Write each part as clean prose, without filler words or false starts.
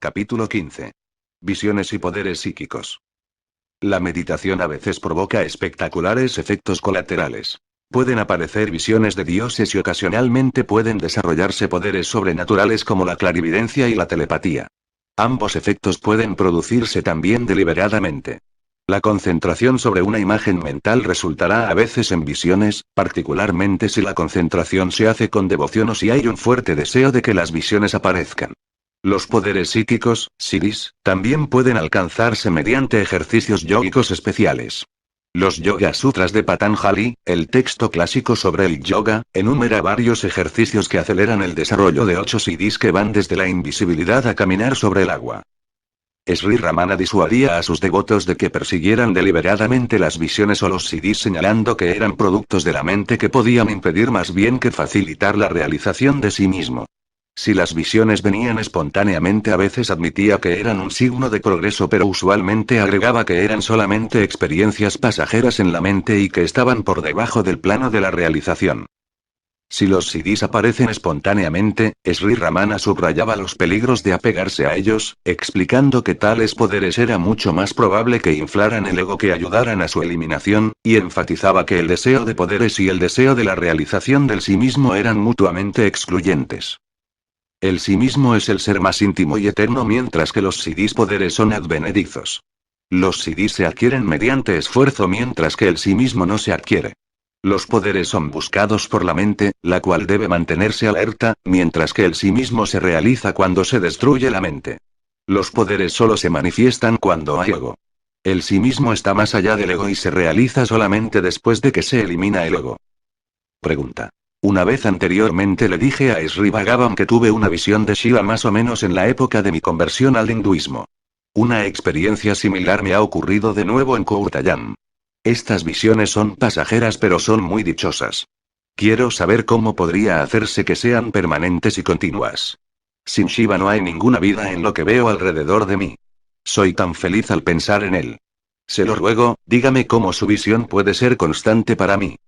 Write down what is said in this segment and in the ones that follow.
Capítulo 15. Visiones y poderes psíquicos. La meditación a veces provoca espectaculares efectos colaterales. Pueden aparecer visiones de dioses y ocasionalmente pueden desarrollarse poderes sobrenaturales como la clarividencia y la telepatía. Ambos efectos pueden producirse también deliberadamente. La concentración sobre una imagen mental resultará a veces en visiones, particularmente si la concentración se hace con devoción o si hay un fuerte deseo de que las visiones aparezcan. Los poderes psíquicos, siddhis, también pueden alcanzarse mediante ejercicios yógicos especiales. Los Yoga Sutras de Patanjali, el texto clásico sobre el yoga, enumera varios ejercicios que aceleran el desarrollo de 8 siddhis que van desde la invisibilidad a caminar sobre el agua. Sri Ramana disuadía a sus devotos de que persiguieran deliberadamente las visiones o los siddhis señalando que eran productos de la mente que podían impedir más bien que facilitar la realización de sí mismo. Si las visiones venían espontáneamente a veces admitía que eran un signo de progreso pero usualmente agregaba que eran solamente experiencias pasajeras en la mente y que estaban por debajo del plano de la realización. Si los siddhis aparecen espontáneamente, Sri Ramana subrayaba los peligros de apegarse a ellos, explicando que tales poderes era mucho más probable que inflaran el ego que ayudaran a su eliminación, y enfatizaba que el deseo de poderes y el deseo de la realización del sí mismo eran mutuamente excluyentes. El sí mismo es el ser más íntimo y eterno mientras que los siddhis poderes son advenedizos. Los siddhis se adquieren mediante esfuerzo mientras que el sí mismo no se adquiere. Los poderes son buscados por la mente, la cual debe mantenerse alerta, mientras que el sí mismo se realiza cuando se destruye la mente. Los poderes solo se manifiestan cuando hay ego. El sí mismo está más allá del ego y se realiza solamente después de que se elimina el ego. Pregunta. Una vez anteriormente le dije a Sri Bhagavan que tuve una visión de Shiva más o menos en la época de mi conversión al hinduismo. Una experiencia similar me ha ocurrido de nuevo en Kourtayam. Estas visiones son pasajeras pero son muy dichosas. Quiero saber cómo podría hacerse que sean permanentes y continuas. Sin Shiva no hay ninguna vida en lo que veo alrededor de mí. Soy tan feliz al pensar en él. Se lo ruego, dígame cómo su visión puede ser constante para mí.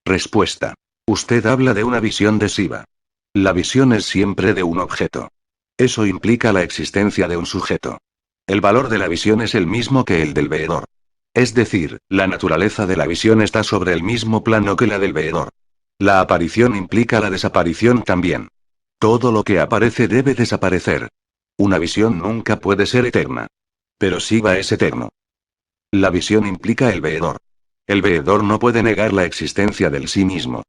Respuesta. Usted habla de una visión de Shiva. La visión es siempre de un objeto. Eso implica la existencia de un sujeto. El valor de la visión es el mismo que el del veedor. Es decir, la naturaleza de la visión está sobre el mismo plano que la del veedor. La aparición implica la desaparición también. Todo lo que aparece debe desaparecer. Una visión nunca puede ser eterna. Pero Shiva es eterno. La visión implica el veedor. El veedor no puede negar la existencia del sí mismo.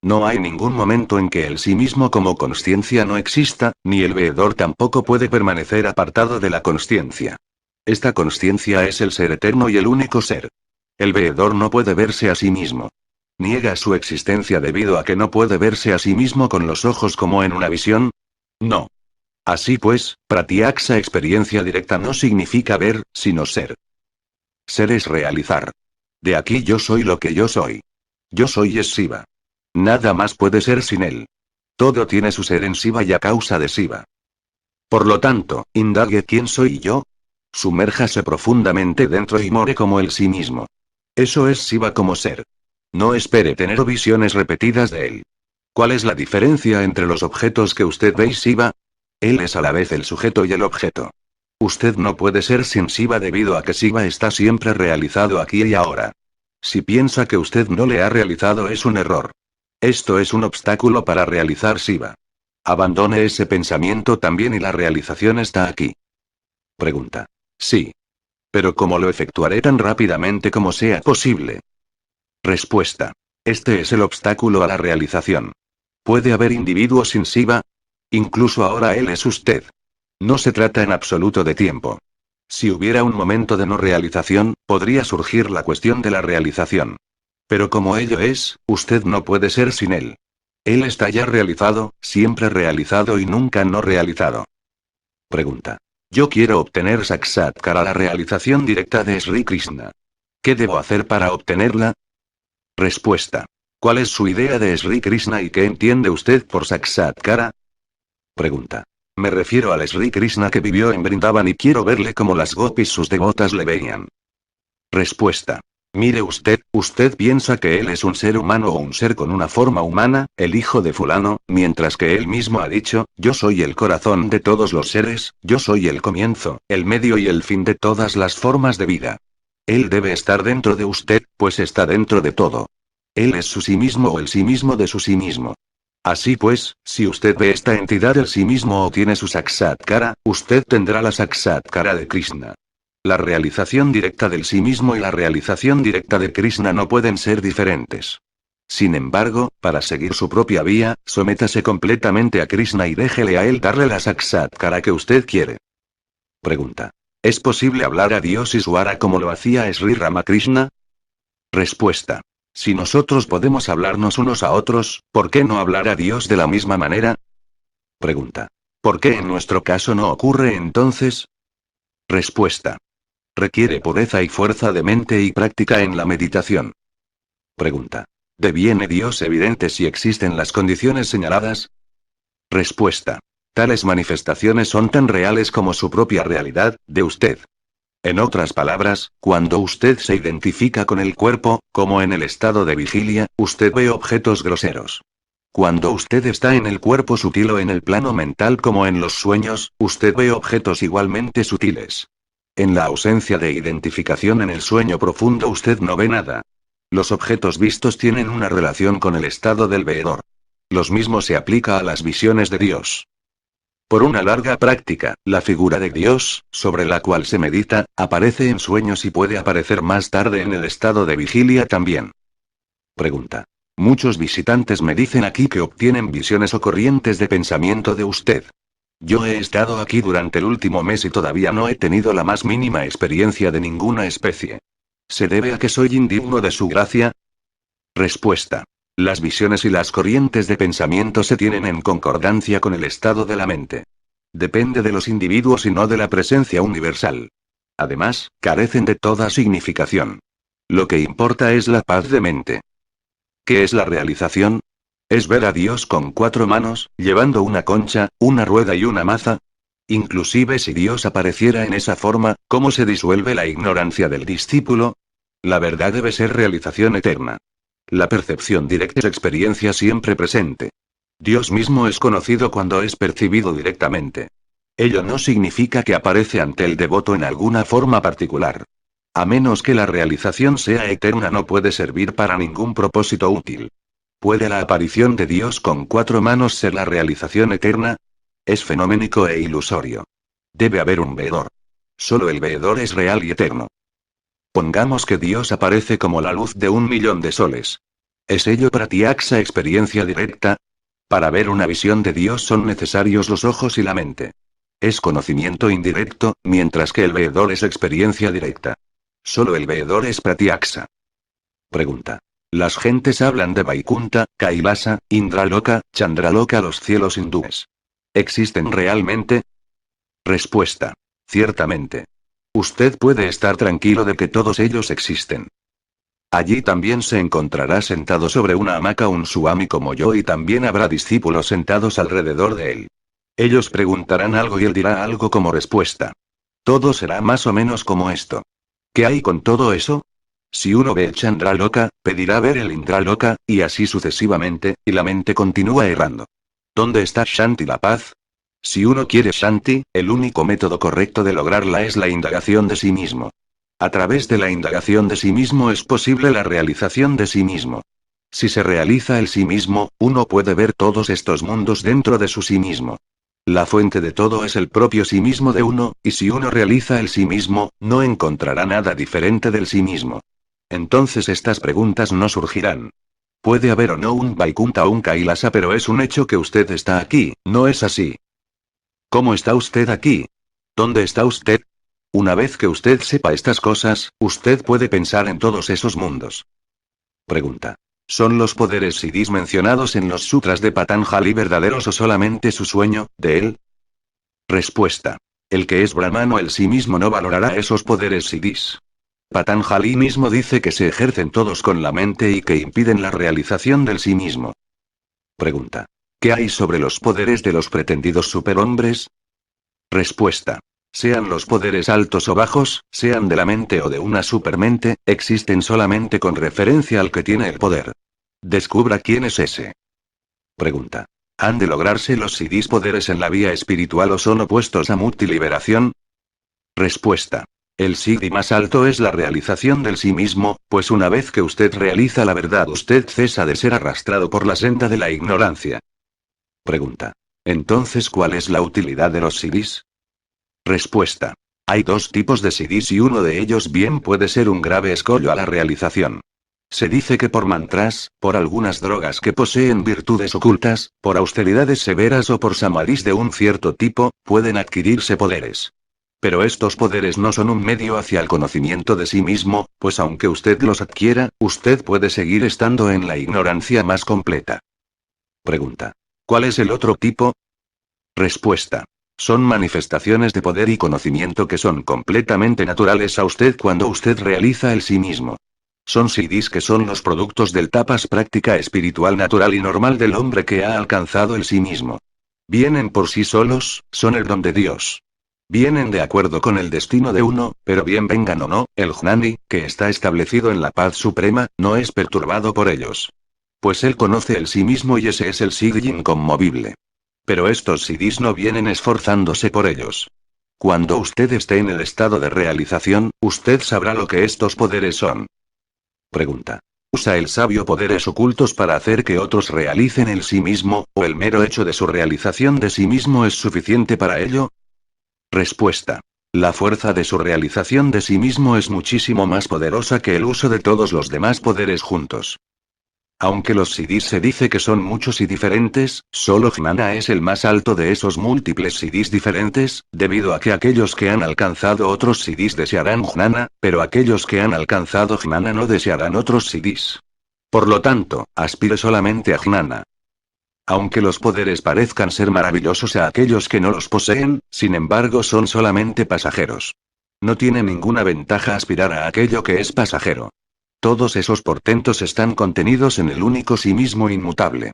No hay ningún momento en que el sí mismo como consciencia no exista, ni el veedor tampoco puede permanecer apartado de la consciencia. Esta consciencia es el ser eterno y el único ser. El veedor no puede verse a sí mismo. ¿Niega su existencia debido a que no puede verse a sí mismo con los ojos como en una visión? No. Así pues, pratyaksa experiencia directa no significa ver, sino ser. Ser es realizar. De aquí yo soy lo que yo soy. Yo soy es Shiva. Nada más puede ser sin él. Todo tiene su ser en Shiva y a causa de Shiva. Por lo tanto, indague quién soy yo. Sumérjase profundamente dentro y more como el sí mismo. Eso es Shiva como ser. No espere tener visiones repetidas de él. ¿Cuál es la diferencia entre los objetos que usted ve y Shiva? Él es a la vez el sujeto y el objeto. Usted no puede ser sin Shiva debido a que Shiva está siempre realizado aquí y ahora. Si piensa que usted no le ha realizado es un error. Esto es un obstáculo para realizar Shiva. Abandone ese pensamiento también y la realización está aquí. Pregunta. Sí. Pero ¿cómo lo efectuaré tan rápidamente como sea posible? Respuesta. Este es el obstáculo a la realización. ¿Puede haber individuos sin Shiva? Incluso ahora él es usted. No se trata en absoluto de tiempo. Si hubiera un momento de no realización, podría surgir la cuestión de la realización. Pero como ello es, usted no puede ser sin él. Él está ya realizado, siempre realizado y nunca no realizado. Pregunta. Yo quiero obtener Sakshatkara, la realización directa de Sri Krishna. ¿Qué debo hacer para obtenerla? Respuesta. ¿Cuál es su idea de Sri Krishna y qué entiende usted por Sakshatkara? Pregunta. Me refiero al Sri Krishna que vivió en Vrindavan y quiero verle como las gopis sus devotas le veían. Respuesta. Mire usted, usted piensa que él es un ser humano o un ser con una forma humana, el hijo de fulano, mientras que él mismo ha dicho, yo soy el corazón de todos los seres, yo soy el comienzo, el medio y el fin de todas las formas de vida. Él debe estar dentro de usted, pues está dentro de todo. Él es su sí mismo o el sí mismo de su sí mismo. Así pues, si usted ve esta entidad el sí mismo o tiene su Sakshatkara, usted tendrá la Sakshatkara de Krishna. La realización directa del sí mismo y la realización directa de Krishna no pueden ser diferentes. Sin embargo, para seguir su propia vía, sométase completamente a Krishna y déjele a él darle la Sakshatkara que usted quiere. Pregunta. ¿Es posible hablar a Dios Ishvara como lo hacía Sri Ramakrishna? Respuesta. Si nosotros podemos hablarnos unos a otros, ¿por qué no hablar a Dios de la misma manera? Pregunta. ¿Por qué en nuestro caso no ocurre entonces? Respuesta. Requiere pureza y fuerza de mente y práctica en la meditación. Pregunta. ¿Deviene Dios evidente si existen las condiciones señaladas? Respuesta. Tales manifestaciones son tan reales como su propia realidad, de usted. En otras palabras, cuando usted se identifica con el cuerpo, como en el estado de vigilia, usted ve objetos groseros. Cuando usted está en el cuerpo sutil o en el plano mental como en los sueños, usted ve objetos igualmente sutiles. En la ausencia de identificación en el sueño profundo usted no ve nada. Los objetos vistos tienen una relación con el estado del veedor. Los mismos se aplica a las visiones de Dios. Por una larga práctica, la figura de Dios, sobre la cual se medita, aparece en sueños y puede aparecer más tarde en el estado de vigilia también. Pregunta. Muchos visitantes me dicen aquí que obtienen visiones o corrientes de pensamiento de usted. Yo he estado aquí durante el último mes y todavía no he tenido la más mínima experiencia de ninguna especie. ¿Se debe a que soy indigno de su gracia? Respuesta. Las visiones y las corrientes de pensamiento se tienen en concordancia con el estado de la mente. Depende de los individuos y no de la presencia universal. Además, carecen de toda significación. Lo que importa es la paz de mente. ¿Qué es la realización? ¿Es ver a Dios con 4 manos, llevando una concha, una rueda y una maza? Inclusive si Dios apareciera en esa forma, ¿cómo se disuelve la ignorancia del discípulo? La verdad debe ser realización eterna. La percepción directa es experiencia siempre presente. Dios mismo es conocido cuando es percibido directamente. Ello no significa que aparece ante el devoto en alguna forma particular. A menos que la realización sea eterna no puede servir para ningún propósito útil. ¿Puede la aparición de Dios con 4 manos ser la realización eterna? Es fenoménico e ilusorio. Debe haber un veedor. Solo el veedor es real y eterno. Pongamos que Dios aparece como la luz de 1.000.000 de soles. ¿Es ello pratyaksa experiencia directa? Para ver una visión de Dios son necesarios los ojos y la mente. Es conocimiento indirecto, mientras que el veedor es experiencia directa. Solo el veedor es pratyaksa. Pregunta. Las gentes hablan de Vaikunta, Kailasa, Indraloka, Chandraloka, los cielos hindúes. ¿Existen realmente? Respuesta. Ciertamente. Usted puede estar tranquilo de que todos ellos existen. Allí también se encontrará sentado sobre una hamaca un Swami como yo y también habrá discípulos sentados alrededor de él. Ellos preguntarán algo y él dirá algo como respuesta. Todo será más o menos como esto. ¿Qué hay con todo eso? Si uno ve el Chandraloka, pedirá ver el Indraloka, y así sucesivamente, y la mente continúa errando. ¿Dónde está Shanti, la paz? Si uno quiere Shanti, el único método correcto de lograrla es la indagación de sí mismo. A través de la indagación de sí mismo es posible la realización de sí mismo. Si se realiza el sí mismo, uno puede ver todos estos mundos dentro de su sí mismo. La fuente de todo es el propio sí mismo de uno, y si uno realiza el sí mismo, no encontrará nada diferente del sí mismo. Entonces estas preguntas no surgirán. Puede haber o no un Vaikunta o un Kailasa, pero es un hecho que usted está aquí, ¿no es así? ¿Cómo está usted aquí? ¿Dónde está usted? Una vez que usted sepa estas cosas, usted puede pensar en todos esos mundos. Pregunta. ¿Son los poderes siddhis mencionados en los sutras de Patanjali verdaderos o solamente su sueño, de él? Respuesta. El que es brahmano el sí mismo no valorará esos poderes siddhis. Patanjali mismo dice que se ejercen todos con la mente y que impiden la realización del sí mismo. Pregunta. ¿Qué hay sobre los poderes de los pretendidos superhombres? Respuesta. Sean los poderes altos o bajos, sean de la mente o de una supermente, existen solamente con referencia al que tiene el poder. Descubra quién es ese. Pregunta. ¿Han de lograrse los CDs poderes en la vía espiritual o son opuestos a multiliberación? Respuesta. El CD más alto es la realización del sí mismo, pues una vez que usted realiza la verdad usted cesa de ser arrastrado por la senda de la ignorancia. Pregunta. Entonces, ¿cuál es la utilidad de los CDs? Respuesta. Hay dos tipos de CDs y uno de ellos bien puede ser un grave escollo a la realización. Se dice que por mantras, por algunas drogas que poseen virtudes ocultas, por austeridades severas o por samadhis de un cierto tipo, pueden adquirirse poderes. Pero estos poderes no son un medio hacia el conocimiento de sí mismo, pues aunque usted los adquiera, usted puede seguir estando en la ignorancia más completa. Pregunta. ¿Cuál es el otro tipo? Respuesta. Son manifestaciones de poder y conocimiento que son completamente naturales a usted cuando usted realiza el sí mismo. Son CDs que son los productos del tapas práctica espiritual natural y normal del hombre que ha alcanzado el sí mismo. Vienen por sí solos, son el don de Dios. Vienen de acuerdo con el destino de uno, pero bien vengan o no, el Jnani, que está establecido en la paz suprema, no es perturbado por ellos. Pues él conoce el sí mismo y ese es el Siddhi inconmovible. Pero estos Siddhis no vienen esforzándose por ellos. Cuando usted esté en el estado de realización, usted sabrá lo que estos poderes son. Pregunta. ¿Usa el sabio poderes ocultos para hacer que otros realicen el sí mismo, o el mero hecho de su realización de sí mismo es suficiente para ello? Respuesta. La fuerza de su realización de sí mismo es muchísimo más poderosa que el uso de todos los demás poderes juntos. Aunque los CDs se dice que son muchos y diferentes, solo Jnana es el más alto de esos múltiples CDs diferentes, debido a que aquellos que han alcanzado otros CDs desearán Jnana, pero aquellos que han alcanzado Jnana no desearán otros CDs. Por lo tanto, aspire solamente a Jnana. Aunque los poderes parezcan ser maravillosos a aquellos que no los poseen, sin embargo son solamente pasajeros. No tiene ninguna ventaja aspirar a aquello que es pasajero. Todos esos portentos están contenidos en el único sí mismo inmutable.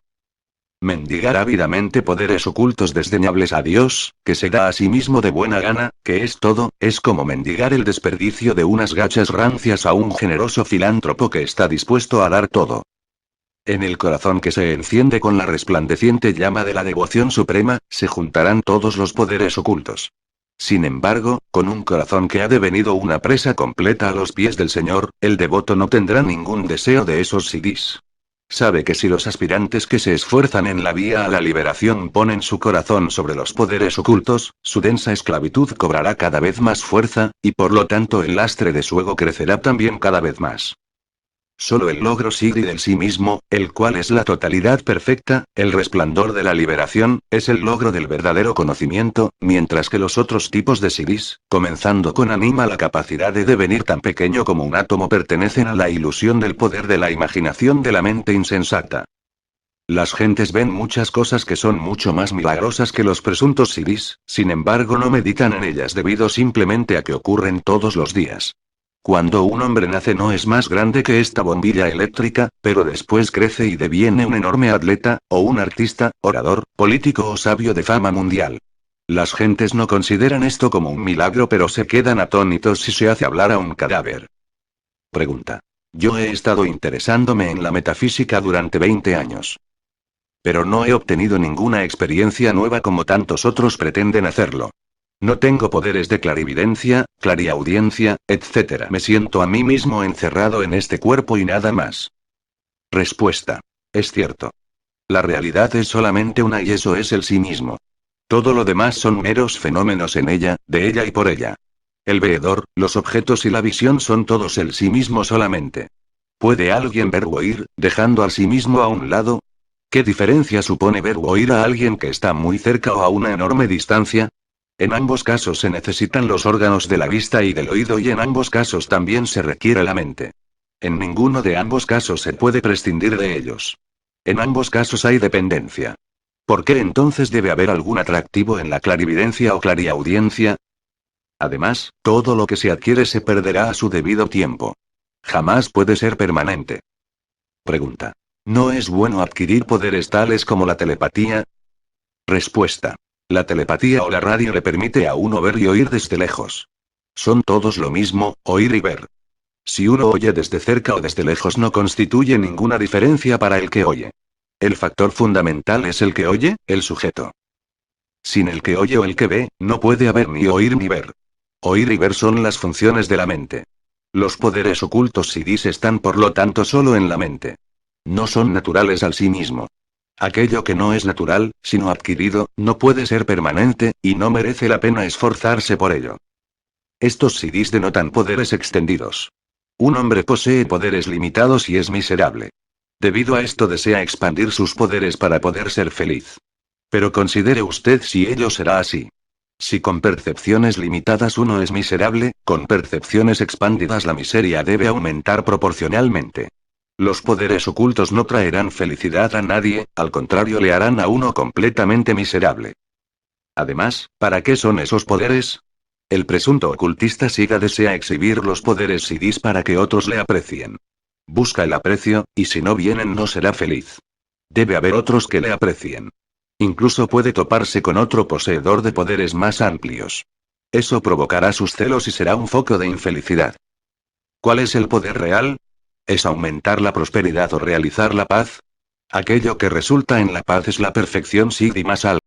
Mendigar ávidamente poderes ocultos desdeñables a Dios, que se da a sí mismo de buena gana, que es todo, es como mendigar el desperdicio de unas gachas rancias a un generoso filántropo que está dispuesto a dar todo. En el corazón que se enciende con la resplandeciente llama de la devoción suprema, se juntarán todos los poderes ocultos. Sin embargo, con un corazón que ha devenido una presa completa a los pies del Señor, el devoto no tendrá ningún deseo de esos CDs. Sabe que si los aspirantes que se esfuerzan en la vía a la liberación ponen su corazón sobre los poderes ocultos, su densa esclavitud cobrará cada vez más fuerza, y por lo tanto el lastre de su ego crecerá también cada vez más. Solo el logro Siddhi del sí mismo, el cual es la totalidad perfecta, el resplandor de la liberación, es el logro del verdadero conocimiento, mientras que los otros tipos de Siddhis, comenzando con anima la capacidad de devenir tan pequeño como un átomo pertenecen a la ilusión del poder de la imaginación de la mente insensata. Las gentes ven muchas cosas que son mucho más milagrosas que los presuntos Siddhis, sin embargo no meditan en ellas debido simplemente a que ocurren todos los días. Cuando un hombre nace no es más grande que esta bombilla eléctrica, pero después crece y deviene un enorme atleta, o un artista, orador, político o sabio de fama mundial. Las gentes no consideran esto como un milagro pero se quedan atónitos si se hace hablar a un cadáver. Pregunta. Yo he estado interesándome en la metafísica durante 20 años. Pero no he obtenido ninguna experiencia nueva como tantos otros pretenden hacerlo. No tengo poderes de clarividencia, clariaudiencia, etc. Me siento a mí mismo encerrado en este cuerpo y nada más. Respuesta. Es cierto. La realidad es solamente una y eso es el sí mismo. Todo lo demás son meros fenómenos en ella, de ella y por ella. El veedor, los objetos y la visión son todos el sí mismo solamente. ¿Puede alguien ver o oír, dejando al sí mismo a un lado? ¿Qué diferencia supone ver o oír a alguien que está muy cerca o a una enorme distancia? En ambos casos se necesitan los órganos de la vista y del oído y en ambos casos también se requiere la mente. En ninguno de ambos casos se puede prescindir de ellos. En ambos casos hay dependencia. ¿Por qué entonces debe haber algún atractivo en la clarividencia o clariaudiencia? Además, todo lo que se adquiere se perderá a su debido tiempo. Jamás puede ser permanente. Pregunta. ¿No es bueno adquirir poderes tales como la telepatía? Respuesta. La telepatía o la radio le permite a uno ver y oír desde lejos. Son todos lo mismo, oír y ver. Si uno oye desde cerca o desde lejos no constituye ninguna diferencia para el que oye. El factor fundamental es el que oye, el sujeto. Sin el que oye o el que ve, no puede haber ni oír ni ver. Oír y ver son las funciones de la mente. Los poderes ocultos Sidis están por lo tanto solo en la mente. No son naturales al sí mismo. Aquello que no es natural, sino adquirido, no puede ser permanente, y no merece la pena esforzarse por ello. Estos Sidis denotan poderes extendidos. Un hombre posee poderes limitados y es miserable. Debido a esto desea expandir sus poderes para poder ser feliz. Pero considere usted si ello será así. Si con percepciones limitadas uno es miserable, con percepciones expandidas la miseria debe aumentar proporcionalmente. Los poderes ocultos no traerán felicidad a nadie, al contrario le harán a uno completamente miserable. Además, ¿para qué son esos poderes? El presunto ocultista Siga desea exhibir los poderes Sidis para que otros le aprecien. Busca el aprecio, y si no vienen no será feliz. Debe haber otros que le aprecien. Incluso puede toparse con otro poseedor de poderes más amplios. Eso provocará sus celos y será un foco de infelicidad. ¿Cuál es el poder real? ¿Es aumentar la prosperidad o realizar la paz? Aquello que resulta en la paz es la perfección Siddhi más alta.